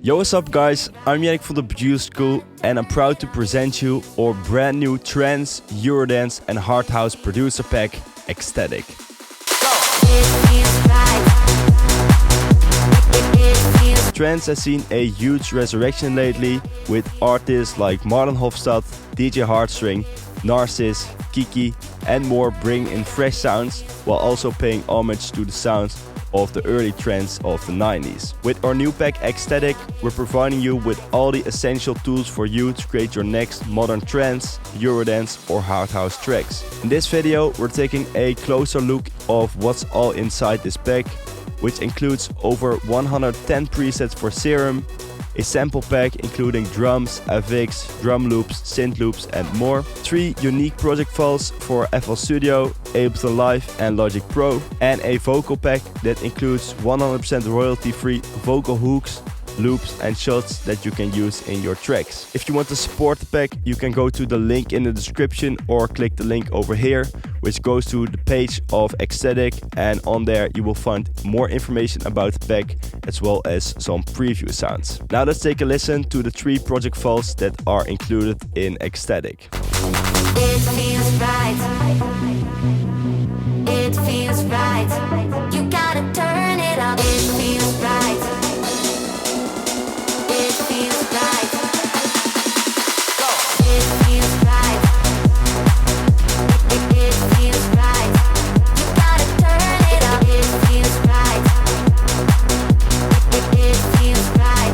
Yo, what's up guys, I'm Yannick from the Produce School and I'm proud to present you our brand new Trance, Eurodance and Hard House producer pack, Ecstatic. Trance has seen a huge resurrection lately with artists like Marlon Hoffstadt, DJ Heartstring, Narciss, Kiki and more bring in fresh sounds while also paying homage to the sounds of the early trance of the 90s. With our new pack Ecstatic, we're providing you with all the essential tools for you to create your next modern trance, Eurodance or hard house tracks. In this video, we're taking a closer look of what's all inside this pack, which includes over 110 presets for Serum, a sample pack including drums, FX, drum loops, synth loops and more, 3 unique project files for FL Studio, Ableton Live and Logic Pro, and a vocal pack that includes 100% royalty-free vocal hooks, loops and shots that you can use in your tracks. If you want to support the pack, you can go to the link in the description or click the link over here, which goes to the page of Ecstatic, and on there you will find more information about the pack as well as some preview sounds. Now let's take a listen to the 3 project files that are included in Ecstatic. It feels right. It feels right. You gotta turn it up. It feels right. It feels right. It feels right. It feels right. You gotta turn it up. It feels right. It feels right.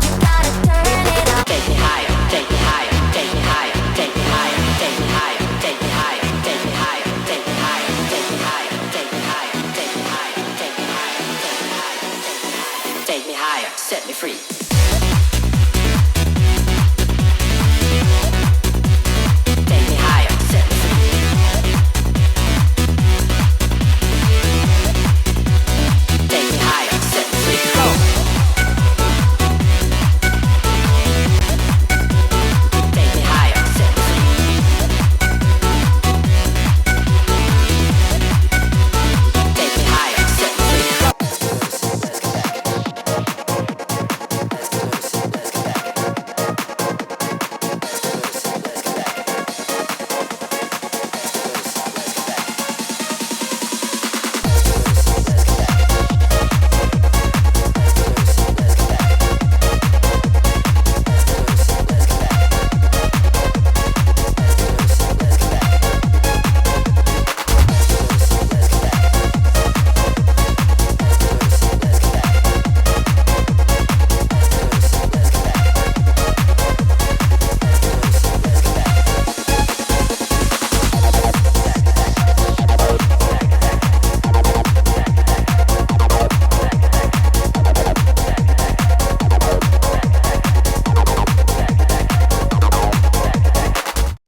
You gotta turn it up. Take me higher, take me higher, take me higher, take me higher, take me higher, take me higher, take me higher, take me higher, take me higher, take me higher, take me higher, take me higher, take me higher, set me free.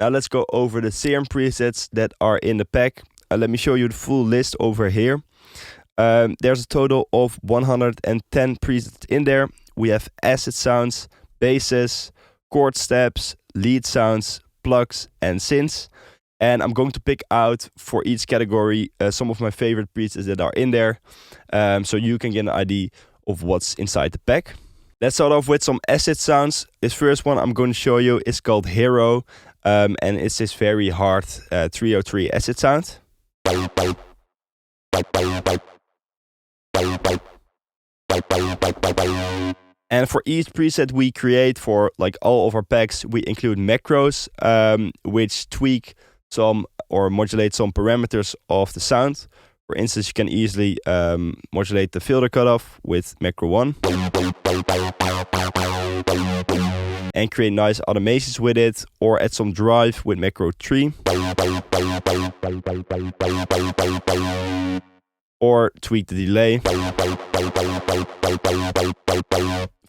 Now let's go over the Serum presets that are in the pack. Let me show you the full list over here. There's a total of 110 presets in there. We have acid sounds, basses, chord steps, lead sounds, plugs and synths. And I'm going to pick out for each category some of my favorite presets that are in there, so you can get an idea of what's inside the pack. Let's start off with some acid sounds. This first one I'm going to show you is called Hero. And it's this very hard 303 acid sound. And for each preset we create for like all of our packs, we include macros, which tweak some or modulate some parameters of the sound. For instance, you can easily modulate the filter cutoff with macro 1. And create nice automations with it, or add some drive with macro 3. Or tweak the delay.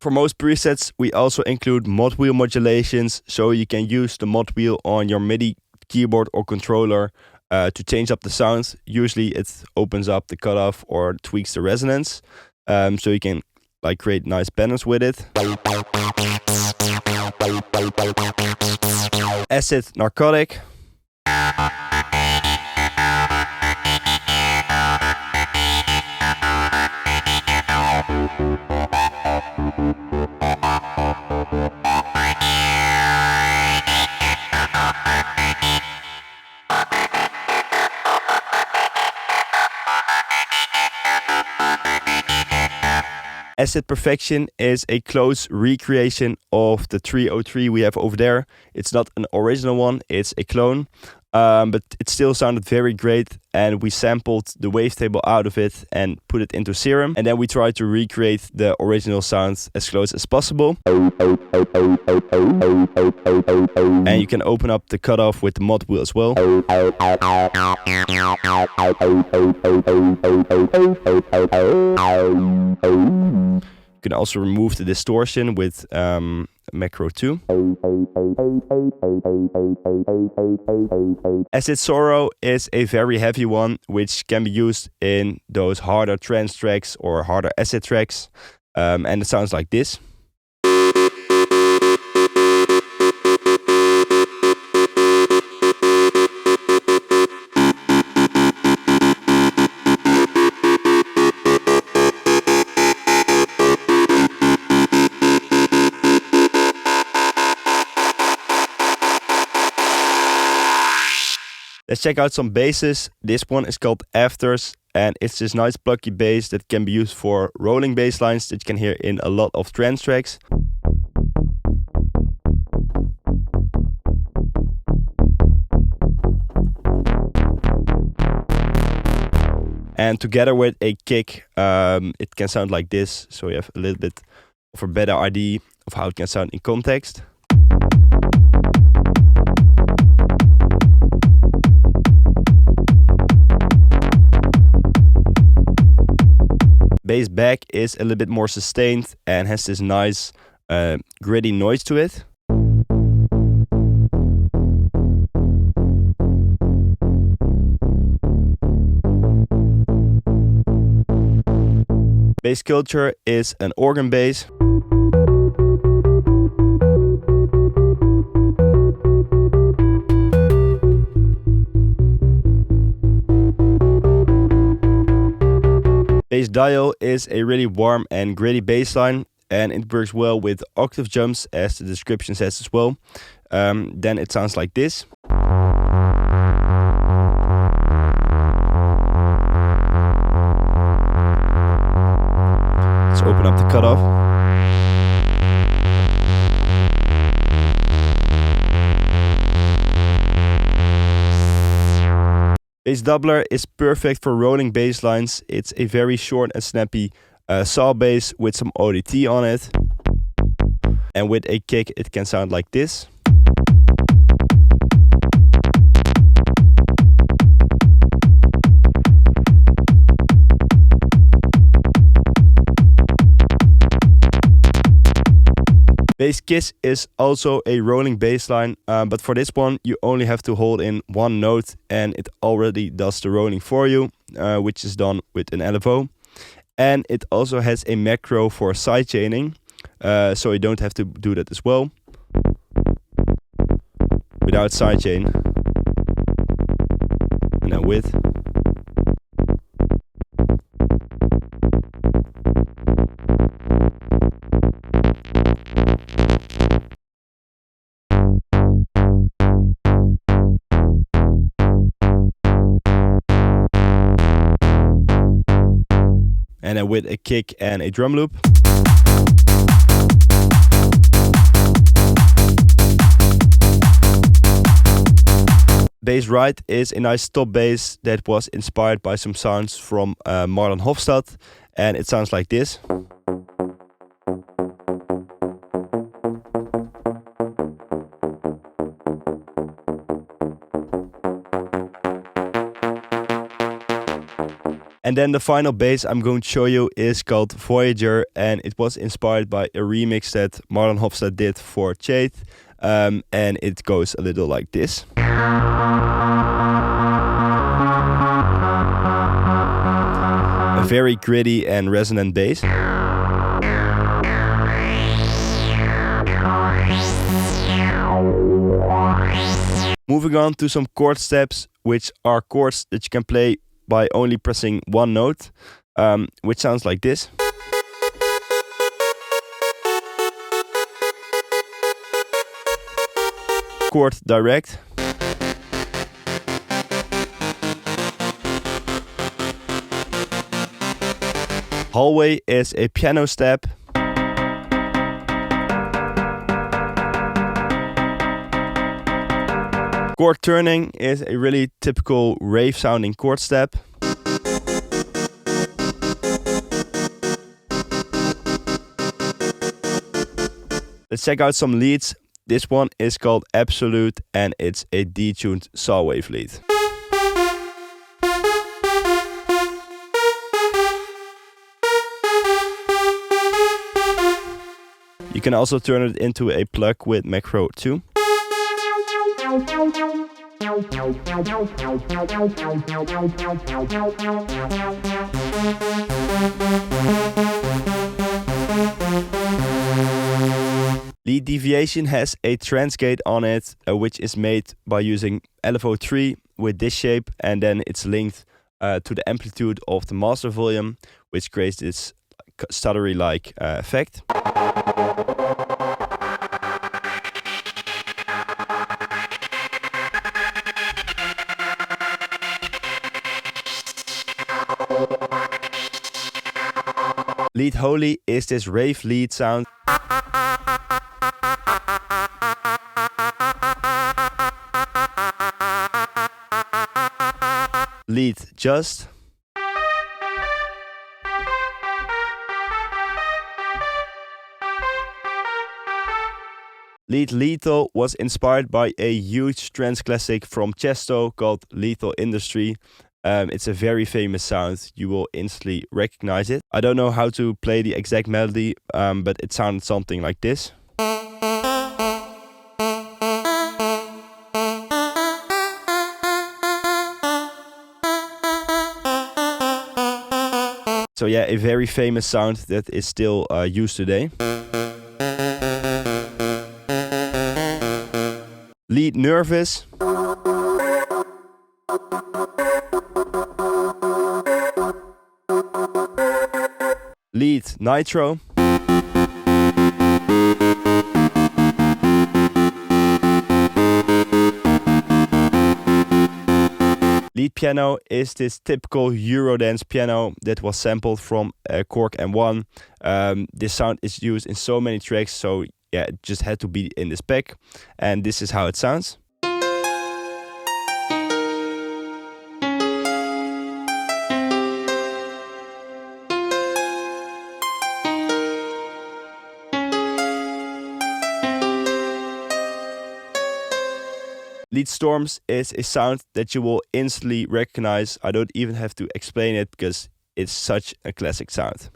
For most presets, we also include mod wheel modulations, so you can use the mod wheel on your MIDI keyboard or controller to change up the sound. Usually it opens up the cutoff or tweaks the resonance, so you can like create nice patterns with it. Acid Narcotic. Acid Perfection is a close recreation of the 303 we have over there. It's not an original one, it's a clone. But it still sounded very great, and we sampled the wavetable out of it and put it into Serum, and then we tried to recreate the original sounds as close as possible. And you can open up the cutoff with the mod wheel as well. You can also remove the distortion with Macro 2. Acid Sorrow is a very heavy one, which can be used in those harder trance tracks or harder acid tracks. And it sounds like this. Let's check out some basses. This one is called Afters, and it's this nice plucky bass that can be used for rolling bass lines that you can hear in a lot of trance tracks. And together with a kick, it can sound like this, so you have a little bit of a better idea of how it can sound in context. Bass back is a little bit more sustained and has this nice gritty noise to it. Bass Culture is an organ bass. Bass Dial is a really warm and gritty bass line, and it works well with octave jumps, as the description says as well. Then it sounds like this. Let's open up the cutoff. Bass Doubler is perfect for rolling bass lines. It's a very short and snappy saw bass with some ODT on it. And with a kick it can sound like this. Bass Kiss is also a rolling bass line, but for this one you only have to hold in one note and it already does the rolling for you, which is done with an LFO. And it also has a macro for sidechaining, so you don't have to do that as well. Without sidechain. And now with. And then with a kick and a drum loop. Bass Right is a nice top bass that was inspired by some sounds from Marlon Hoffstadt, and it sounds like this. And then the final bass I'm going to show you is called Voyager, and it was inspired by a remix that Marlon Hoffstadt did for Chade, and it goes a little like this. A very gritty and resonant bass. Moving on to some chord steps, which are chords that you can play by only pressing one note, which sounds like this. chord direct. Hallway is a piano step. Chord turning is a really typical rave sounding chord step. Let's check out some leads. This one is called Absolute and it's a detuned saw wave lead. You can also turn it into a plug with macro too. Lead deviation has a trance gate on it, which is made by using LFO3 with this shape, and then it's linked to the amplitude of the master volume, which creates this stuttery-like effect. Lead Holy is this rave lead sound. Lead Just. Lead Lethal was inspired by a huge trance classic from Chesto called Lethal Industry. It's a very famous sound. You will instantly recognize it. I don't know how to play the exact melody, but it sounded something like this. So yeah, a very famous sound that is still used today. Lead Nervous. Lead Nitro. Lead piano is this typical Eurodance piano that was sampled from Korg M1. This sound is used in so many tracks, so yeah, it just had to be in this pack. And this is how it sounds. Lead Storms is a sound that you will instantly recognize. I don't even have to explain it because it's such a classic sound.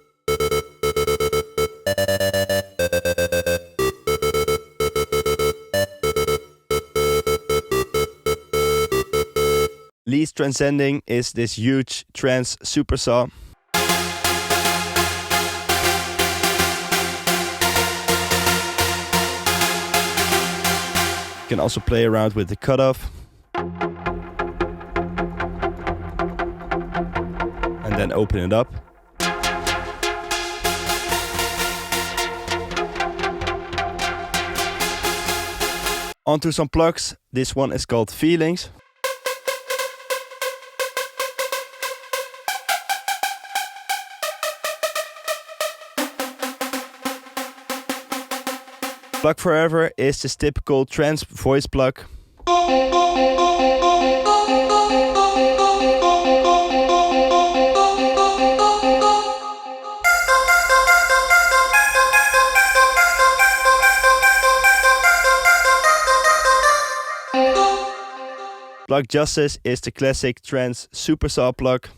Lead Transcending is this huge trance supersaw. You can also play around with the cutoff. And then open it up. Onto some plugs. This one is called Feelings. Plug Forever is this typical trance voice plug. Plug Justice is the classic trance supersaw plug.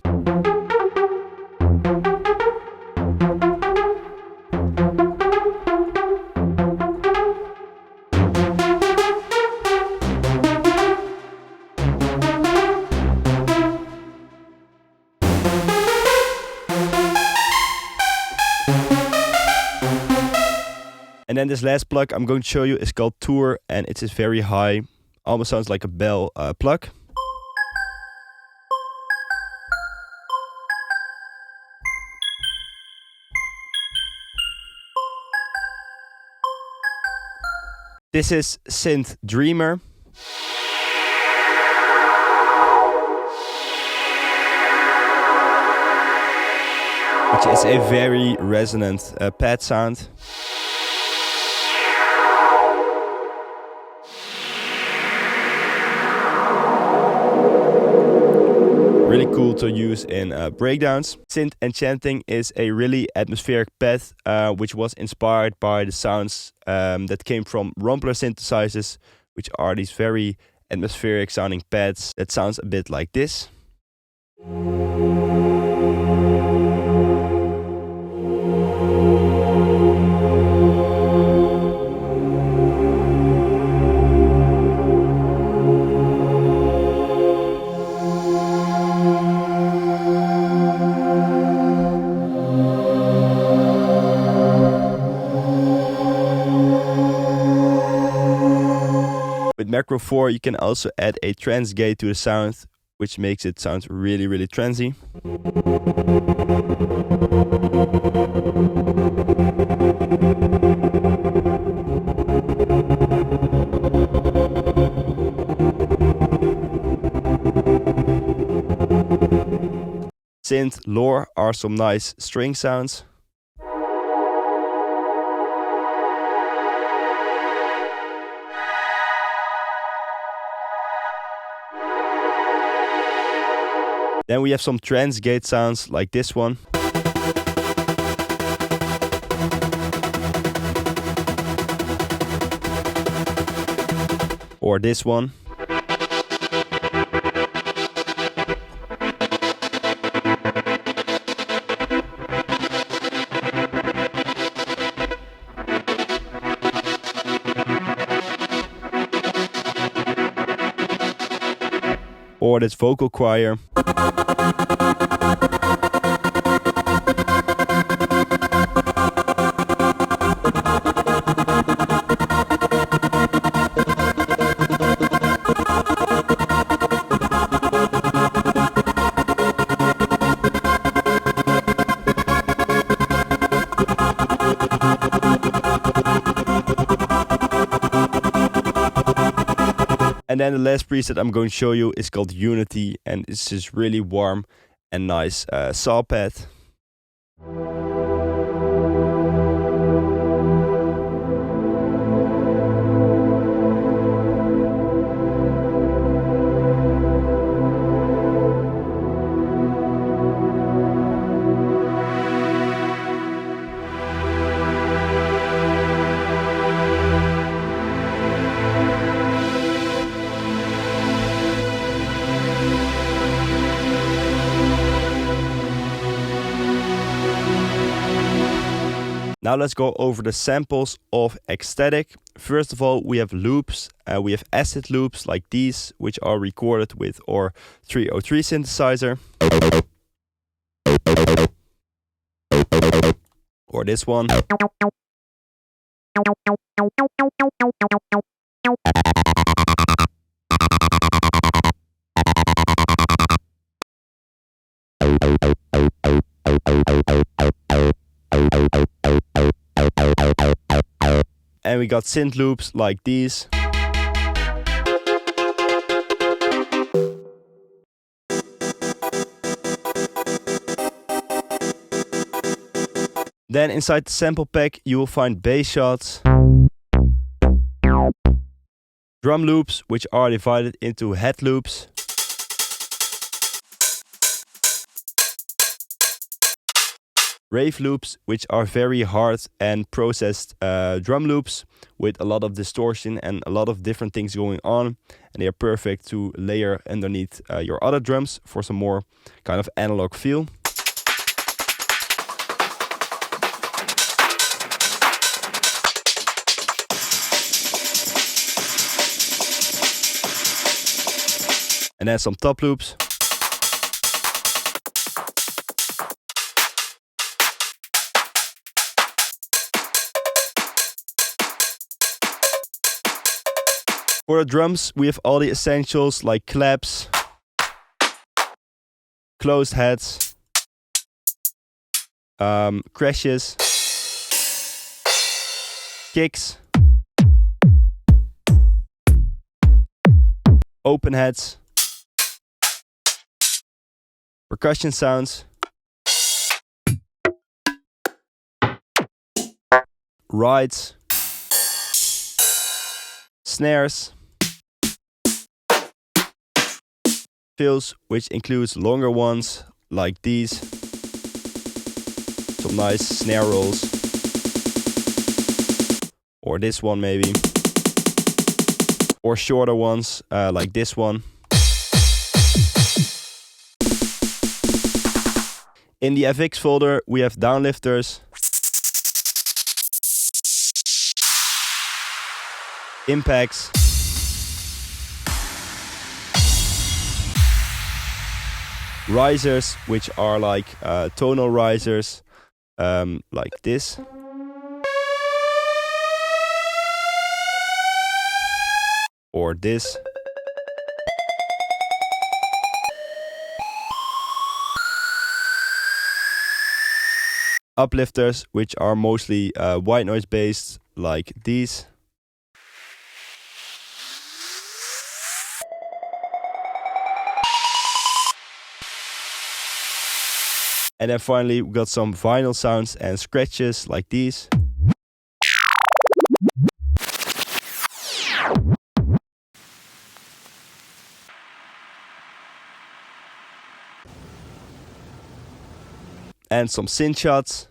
And then this last plug I'm going to show you is called Tour, and it is very high, almost sounds like a bell plug. This is Synth Dreamer. Which is a very resonant pad sound. Really cool to use in breakdowns. Synth Enchanting is a really atmospheric pad which was inspired by the sounds that came from Rumpler synthesizers, which are these very atmospheric sounding pads that sounds a bit like this. With Macro 4 you can also add a trance gate to the sound, which makes it sound really, really transy. Synth Lore are some nice string sounds. Then we have some trance gate sounds like this one. Or this one. Or this vocal choir. And then the last preset I'm going to show you is called Unity, and it's this really warm and nice saw pad. Now let's go over the samples of Ecstatic. First of all, we have loops. We have acid loops like these, which are recorded with our 303 synthesizer. Or this one. And we got synth loops like these. Then inside the sample pack you will find bass shots, drum loops, which are divided into head loops, rave loops, which are very hard and processed drum loops with a lot of distortion and a lot of different things going on, and they are perfect to layer underneath your other drums for some more kind of analog feel. And then some top loops. For the drums, we have all the essentials like claps, closed heads, crashes, kicks, open hats, percussion sounds, rides, snares, fills, which includes longer ones like these, some nice snare rolls, or this one maybe, or shorter ones like this one. In the FX folder we have downlifters, impacts, risers, which are like tonal risers, like this. Or this. Uplifters, which are mostly white noise based, like these. And then finally we got some vinyl sounds and scratches like these. And some synth shots.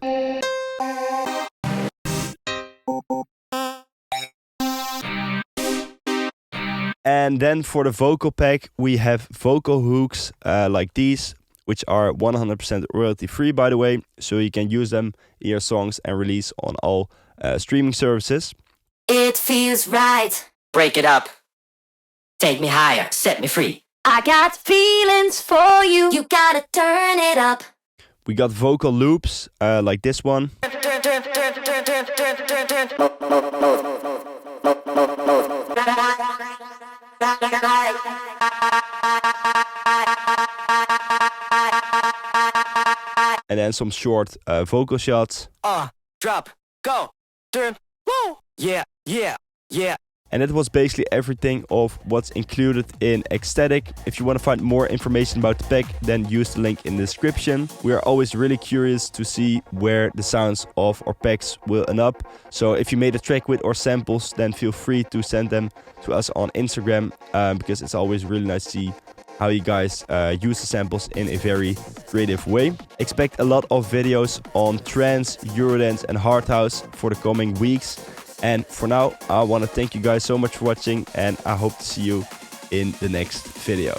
And then for the vocal pack we have vocal hooks like these, which are 100% royalty free, by the way, so you can use them in your songs and release on all streaming services. It feels right. Break it up. Take me higher. Set me free. I got feelings for you. You gotta turn it up. We got vocal loops like this one. And then some short vocal shots. Drop, go, turn, woo. Yeah, yeah, yeah. And that was basically everything of what's included in Ecstatic. If you want to find more information about the pack, then use the link in the description. We are always really curious to see where the sounds of our packs will end up. So if you made a track with our samples, then feel free to send them to us on Instagram, because it's always really nice to see how you guys use the samples in a very creative way. Expect a lot of videos on Trance, Eurodance and Hard House for the coming weeks. And for now, I want to thank you guys so much for watching, and I hope to see you in the next video.